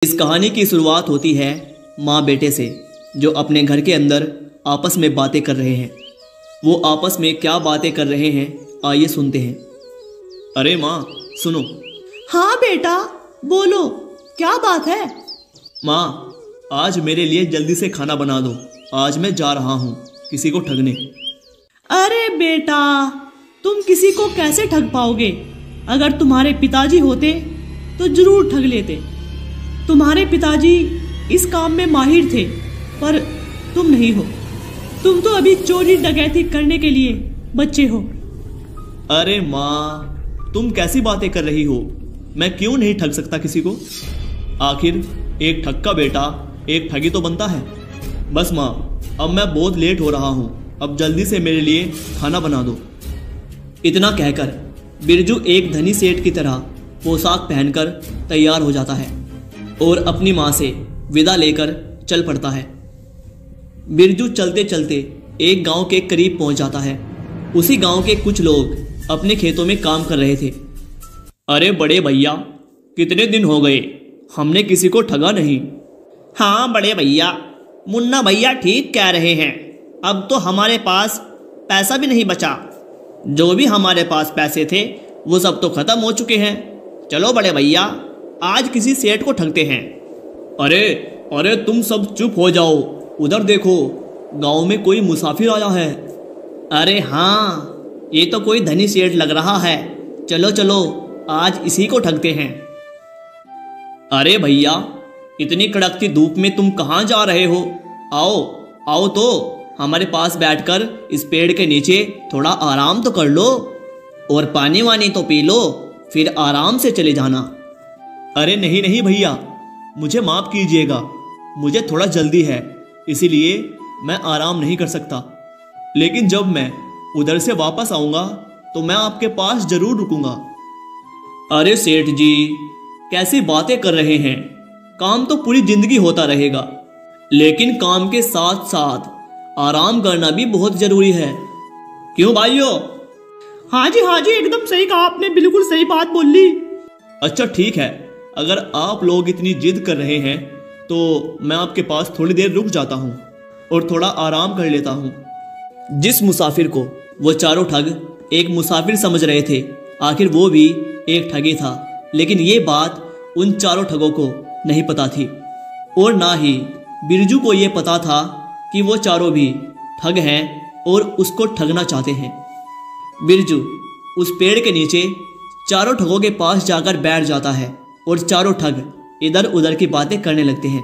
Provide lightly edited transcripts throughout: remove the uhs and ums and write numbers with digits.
इस कहानी की शुरुआत होती है माँ बेटे से, जो अपने घर के अंदर आपस में बातें कर रहे हैं। वो आपस में क्या बातें कर रहे हैं, आइए सुनते हैं। अरे माँ सुनो। हाँ बेटा बोलो, क्या बात है? माँ, आज मेरे लिए जल्दी से खाना बना दो, आज मैं जा रहा हूँ किसी को ठगने। अरे बेटा, तुम किसी को कैसे ठग पाओगे? अगर तुम्हारे पिताजी होते तो जरूर ठग लेते। तुम्हारे पिताजी इस काम में माहिर थे, पर तुम नहीं हो। तुम तो अभी चोरी डकैती करने के लिए बच्चे हो। अरे माँ, तुम कैसी बातें कर रही हो? मैं क्यों नहीं ठग सकता किसी को? आखिर एक ठग का बेटा एक ठगी तो बनता है। बस माँ, अब मैं बहुत लेट हो रहा हूँ, अब जल्दी से मेरे लिए खाना बना दो। इतना कहकर बिरजू एक धनी सेठ की तरह पोशाक पहनकर तैयार हो जाता है और अपनी माँ से विदा लेकर चल पड़ता है। बिरजू चलते चलते एक गांव के करीब पहुंच जाता है। उसी गांव के कुछ लोग अपने खेतों में काम कर रहे थे। अरे बड़े भैया, कितने दिन हो गए, हमने किसी को ठगा नहीं। हाँ बड़े भैया, मुन्ना भैया ठीक कह रहे हैं। अब तो हमारे पास पैसा भी नहीं बचा। जो भी हमारे पास पैसे थे वो सब तो खत्म हो चुके हैं। चलो बड़े भैया, आज किसी सेठ को ठगते हैं। अरे अरे तुम सब चुप हो जाओ, उधर देखो, गांव में कोई मुसाफिर आया है। अरे हाँ, ये तो कोई धनी सेठ लग रहा है। चलो चलो, आज इसी को ठगते हैं। अरे भैया, इतनी कड़कती धूप में तुम कहाँ जा रहे हो? आओ आओ तो हमारे पास बैठकर इस पेड़ के नीचे थोड़ा आराम तो कर लो, और पानी वानी तो पी लो, फिर आराम से चले जाना। अरे नहीं नहीं भैया, मुझे माफ़ कीजिएगा, मुझे थोड़ा जल्दी है, इसीलिए मैं आराम नहीं कर सकता। लेकिन जब मैं उधर से वापस आऊँगा तो मैं आपके पास ज़रूर रुकूंगा। अरे सेठ जी, कैसी बातें कर रहे हैं? काम तो पूरी जिंदगी होता रहेगा, लेकिन काम के साथ साथ आराम करना भी बहुत ज़रूरी है। क्यों भाइयों? हाँ जी, एकदम सही कहा आपने, बिल्कुल सही बात बोली। अच्छा ठीक है, अगर आप लोग इतनी जिद कर रहे हैं तो मैं आपके पास थोड़ी देर रुक जाता हूँ और थोड़ा आराम कर लेता हूँ। जिस मुसाफिर को वो चारों ठग एक मुसाफिर समझ रहे थे, आखिर वो भी एक ठगी था। लेकिन ये बात उन चारों ठगों को नहीं पता थी, और ना ही बिरजू को ये पता था कि वो चारों भी ठग हैं और उसको ठगना चाहते हैं। बिरजू उस पेड़ के नीचे चारों ठगों के पास जाकर बैठ जाता है और चारों ठग इधर उधर की बातें करने लगते हैं।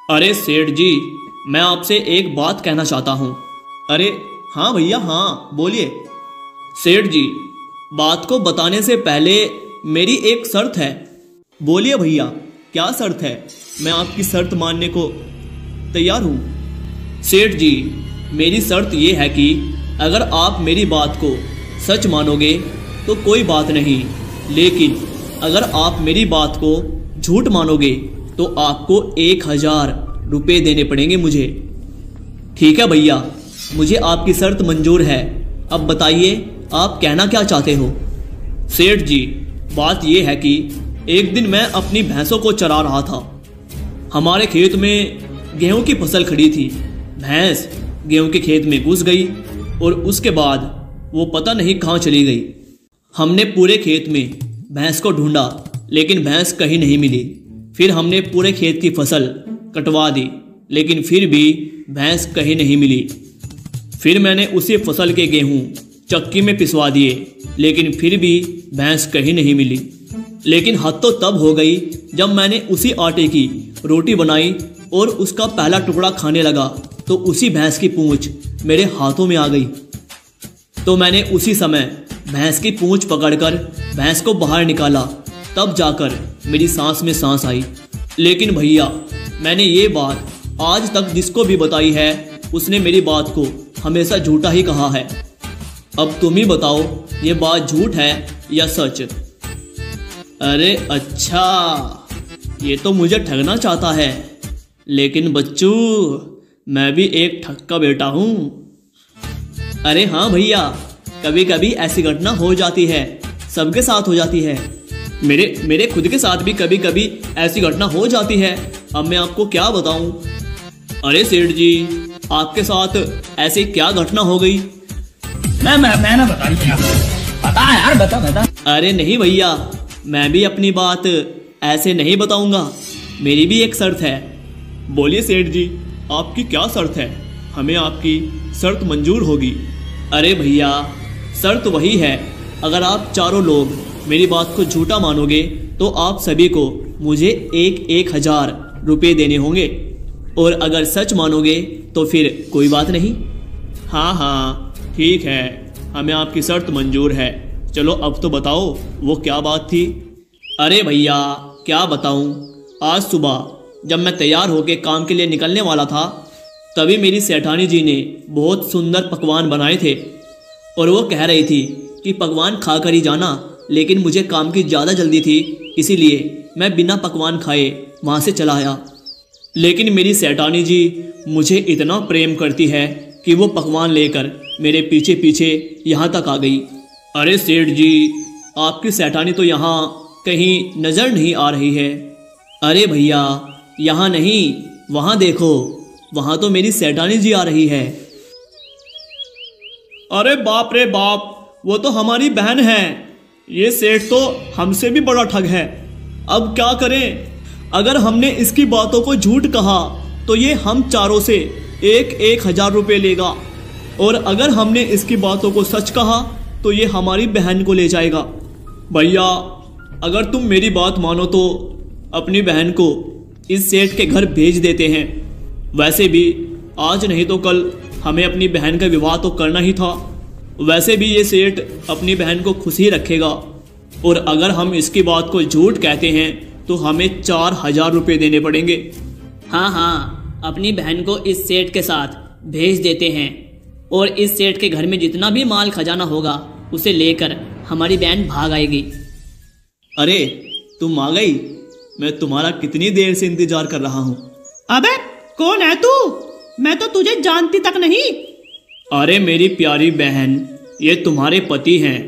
अरे सेठ जी, मैं आपसे एक बात कहना चाहता हूँ। अरे हाँ भैया, हाँ बोलिए। सेठ जी, बात को बताने से पहले मेरी एक शर्त है। बोलिए भैया, क्या शर्त है? मैं आपकी शर्त मानने को तैयार हूँ। सेठ जी, मेरी शर्त ये है कि अगर आप मेरी बात को सच मानोगे तो कोई बात नहीं, लेकिन अगर आप मेरी बात को झूठ मानोगे तो आपको 1000 रुपये देने पड़ेंगे मुझे। ठीक है भैया, मुझे आपकी शर्त मंजूर है। अब बताइए, आप कहना क्या चाहते हो? सेठ जी, बात यह है कि एक दिन मैं अपनी भैंसों को चरा रहा था। हमारे खेत में गेहूं की फसल खड़ी थी। भैंस गेहूं के खेत में घुस गई और उसके बाद वो पता नहीं कहाँ चली गई। हमने पूरे खेत में भैंस को ढूंढा, लेकिन भैंस कहीं नहीं मिली। फिर हमने पूरे खेत की फसल कटवा दी, लेकिन फिर भी भैंस कहीं नहीं मिली। फिर मैंने उसी फसल के गेहूं चक्की में पिसवा दिए, लेकिन फिर भी भैंस कहीं नहीं मिली। लेकिन हद तो तब हो गई जब मैंने उसी आटे की रोटी बनाई और उसका पहला टुकड़ा खाने लगा तो उसी भैंस की पूंछ मेरे हाथों में आ गई। तो मैंने उसी समय भैंस की पूंछ पकड़कर भैंस को बाहर निकाला, तब जाकर मेरी सांस में सांस आई। लेकिन भैया, मैंने ये बात आज तक जिसको भी बताई है उसने मेरी बात को हमेशा झूठा ही कहा है। अब तुम ही बताओ, ये बात झूठ है या सच? अरे अच्छा, ये तो मुझे ठगना चाहता है, लेकिन बच्चू, मैं भी एक ठग का बेटा हूँ। अरे हाँ भैया, कभी कभी ऐसी घटना हो जाती है, सबके साथ हो जाती है। मेरे खुद के साथ भी कभी कभी ऐसी घटना हो जाती है। अब मैं आपको क्या बताऊं। अरे सेठ जी, आपके साथ ऐसी क्या घटना हो गई? मैं ना बताइए, बता यार, बता। अरे नहीं भैया, मैं भी अपनी बात ऐसे नहीं बताऊंगा। मेरी भी एक शर्त है। बोलिए सेठ जी, आपकी क्या शर्त है? हमें आपकी शर्त मंजूर होगी। अरे भैया, शर्त वही है, अगर आप चारों लोग मेरी बात को झूठा मानोगे तो आप सभी को मुझे 1,000 रुपये देने होंगे, और अगर सच मानोगे तो फिर कोई बात नहीं। हाँ, ठीक है, हमें आपकी शर्त मंजूर है। चलो अब तो बताओ वो क्या बात थी? अरे भैया, क्या बताऊं। आज सुबह जब मैं तैयार होकर काम के लिए निकलने वाला था, तभी मेरी सेठानी जी ने बहुत सुंदर पकवान बनाए थे, और वो कह रही थी कि पकवान खा कर ही जाना, लेकिन मुझे काम की ज़्यादा जल्दी थी, इसीलिए मैं बिना पकवान खाए वहाँ से चला आया। लेकिन मेरी सेठानी जी मुझे इतना प्रेम करती है कि वो पकवान लेकर मेरे पीछे पीछे यहाँ तक आ गई। अरे सेठ जी, आपकी सेठानी तो यहाँ कहीं नज़र नहीं आ रही है। अरे भैया, यहाँ नहीं, वहाँ देखो, वहाँ तो मेरी सेठानी जी आ रही है। अरे बाप रे बाप, वो तो हमारी बहन है। ये सेठ तो हमसे भी बड़ा ठग है। अब क्या करें? अगर हमने इसकी बातों को झूठ कहा तो ये हम चारों से 1,000 रुपये लेगा, और अगर हमने इसकी बातों को सच कहा तो ये हमारी बहन को ले जाएगा। भैया, अगर तुम मेरी बात मानो तो अपनी बहन को इस सेठ के घर भेज देते हैं। वैसे भी आज नहीं तो कल हमें अपनी बहन का विवाह तो करना ही था। वैसे भी ये सेठ अपनी बहन को खुश ही रखेगा, और अगर हम इसकी बात को झूठ कहते हैं तो हमें 4,000 रुपये देने पड़ेंगे। हाँ, अपनी बहन को इस सेठ के साथ भेज देते हैं, और इस सेठ के घर में जितना भी माल खजाना होगा उसे लेकर हमारी बहन भाग आएगी। अरे तुम आ गई? मैं तुम्हारा कितनी देर से इंतजार कर रहा हूँ। अबे कौन है तू? मैं तो तुझे जानती तक नहीं। अरे मेरी प्यारी बहन, ये तुम्हारे पति हैं।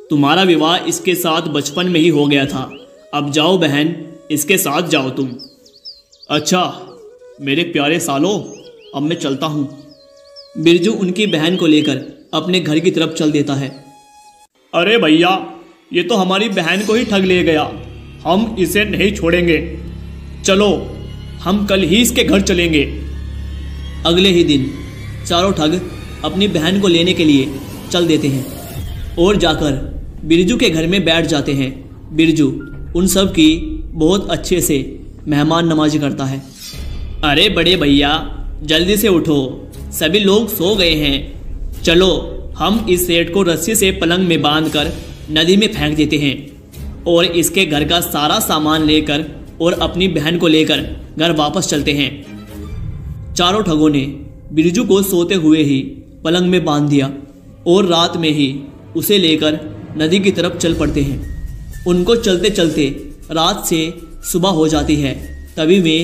तुम्हारा विवाह इसके साथ बचपन में ही हो गया था। अब जाओ बहन, इसके साथ जाओ तुम। अच्छा मेरे प्यारे सालों, अब मैं चलता हूँ। बिरजू उनकी बहन को लेकर अपने घर की तरफ चल देता है। अरे भैया, ये तो हमारी बहन को ही ठग ले गया। हम इसे नहीं छोड़ेंगे। चलो हम कल ही इसके घर चलेंगे। अगले ही दिन चारों ठग अपनी बहन को लेने के लिए चल देते हैं और जाकर बिरजू के घर में बैठ जाते हैं। बिरजू उन सब की बहुत अच्छे से मेहमान नवाजी करता है। अरे बड़े भैया, जल्दी से उठो, सभी लोग सो गए हैं। चलो हम इस सेठ को रस्सी से पलंग में बांधकर नदी में फेंक देते हैं, और इसके घर का सारा सामान लेकर और अपनी बहन को लेकर घर वापस चलते हैं। चारों ठगों ने बिरजू को सोते हुए ही पलंग में बांध दिया और रात में ही उसे लेकर नदी की तरफ चल पड़ते हैं। उनको चलते चलते रात से सुबह हो जाती है। तभी वे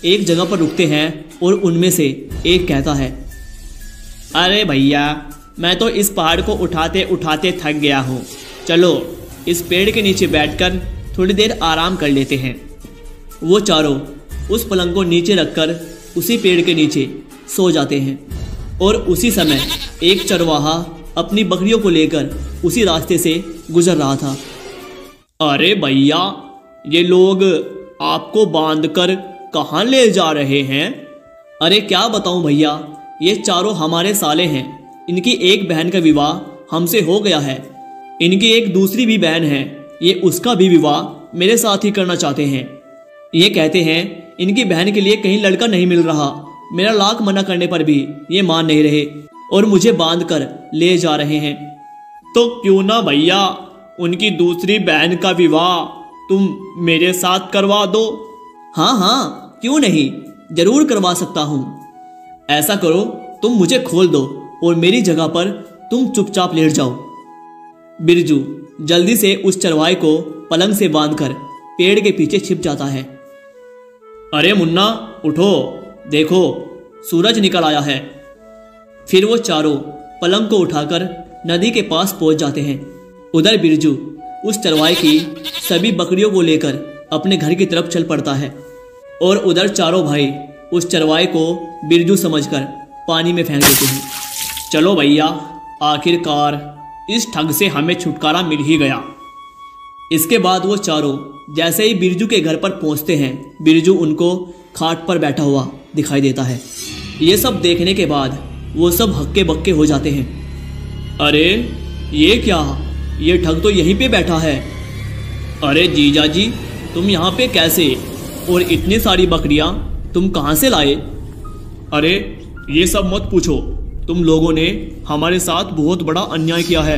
एक जगह पर रुकते हैं और उनमें से एक कहता है, अरे भैया, मैं तो इस पहाड़ को उठाते उठाते थक गया हूँ। चलो इस पेड़ के नीचे बैठकर थोड़ी देर आराम कर लेते हैं। वो चारों उस पलंग को नीचे रखकर उसी पेड़ के नीचे सो जाते हैं, और उसी समय एक चरवाहा अपनी बकरियों को लेकर उसी रास्ते से गुजर रहा था। अरे भैया, ये लोग आपको बांधकर कहाँ ले जा रहे हैं? अरे क्या बताऊं भैया, ये चारों हमारे साले हैं। इनकी एक बहन का विवाह हमसे हो गया है। इनकी एक दूसरी भी बहन है, ये उसका भी विवाह मेरे साथ ही करना चाहते हैं। ये कहते हैं इनकी बहन के लिए कहीं लड़का नहीं मिल रहा। मेरा लाख मना करने पर भी ये मान नहीं रहे और मुझे बांध कर ले जा रहे हैं। तो क्यों ना भैया, उनकी दूसरी बहन का विवाह तुम मेरे साथ करवा दो। हाँ हाँ, क्यों नहीं, जरूर करवा सकता हूँ। ऐसा करो, तुम मुझे खोल दो और मेरी जगह पर तुम चुपचाप लेट जाओ। बिरजू जल्दी से उस चरवाहे को पलंग से बांधकर पेड़ के पीछे छिप जाता है। अरे मुन्ना, उठो, देखो सूरज निकल आया है। फिर वो चारों पलंग को उठाकर नदी के पास पहुंच जाते हैं। उधर बिरजू उस चरवाहे की सभी बकरियों को लेकर अपने घर की तरफ चल पड़ता है और उधर चारों भाई उस चरवाहे को बिरजू समझकर पानी में फेंक देते हैं। चलो भैया, आखिरकार इस ठग से हमें छुटकारा मिल ही गया। इसके बाद वो चारों जैसे ही बिरजू के घर पर पहुंचते हैं, बिरजू उनको खाट पर बैठा हुआ दिखाई देता है। ये सब देखने के बाद वो सब हक्के बक्के हो जाते हैं। अरे ये क्या, ये ठग तो यहीं पे बैठा है। अरे जीजा जी, तुम यहाँ पे कैसे, और इतनी सारी बकरियाँ तुम कहाँ से लाए? अरे ये सब मत पूछो, तुम लोगों ने हमारे साथ बहुत बड़ा अन्याय किया है।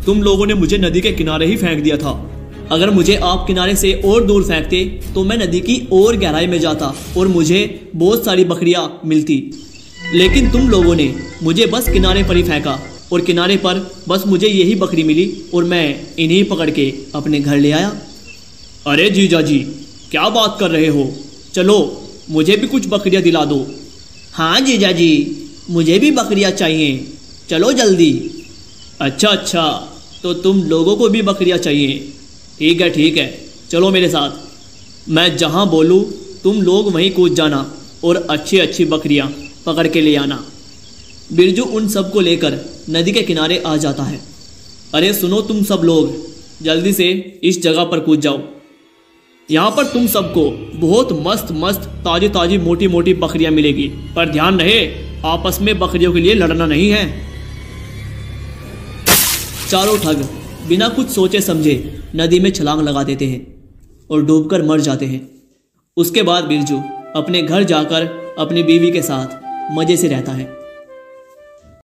तुम लोगों ने मुझे नदी के किनारे ही फेंक दिया था। अगर मुझे आप किनारे से और दूर फेंकते तो मैं नदी की और गहराई में जाता और मुझे बहुत सारी बकरियां मिलती, लेकिन तुम लोगों ने मुझे बस किनारे पर ही फेंका और किनारे पर बस मुझे यही बकरी मिली और मैं इन्हीं पकड़ के अपने घर ले आया। अरे जीजा जी, क्या बात कर रहे हो? चलो मुझे भी कुछ बकरियां दिला दो। हाँ जीजा जी, मुझे भी बकरियां चाहिए, चलो जल्दी। अच्छा, तो तुम लोगों को भी बकरियां चाहिए? ठीक है, चलो मेरे साथ। मैं जहाँ बोलूँ तुम लोग वहीं कूद जाना और अच्छी अच्छी बकरियाँ पकड़ के ले आना। बिरजू उन सबको लेकर नदी के किनारे आ जाता है। अरे सुनो तुम सब लोग, जल्दी से इस जगह पर कूद जाओ। यहाँ पर तुम सबको बहुत मस्त मस्त ताजी ताजी मोटी मोटी बकरियाँ मिलेगी, पर ध्यान रहे आपस में बकरियों के लिए लड़ना नहीं है। चारों ठग बिना कुछ सोचे समझे नदी में छलांग लगा देते हैं और डूबकर मर जाते हैं। उसके बाद बिरजू अपने घर जाकर अपनी बीवी के साथ मजे से रहता है।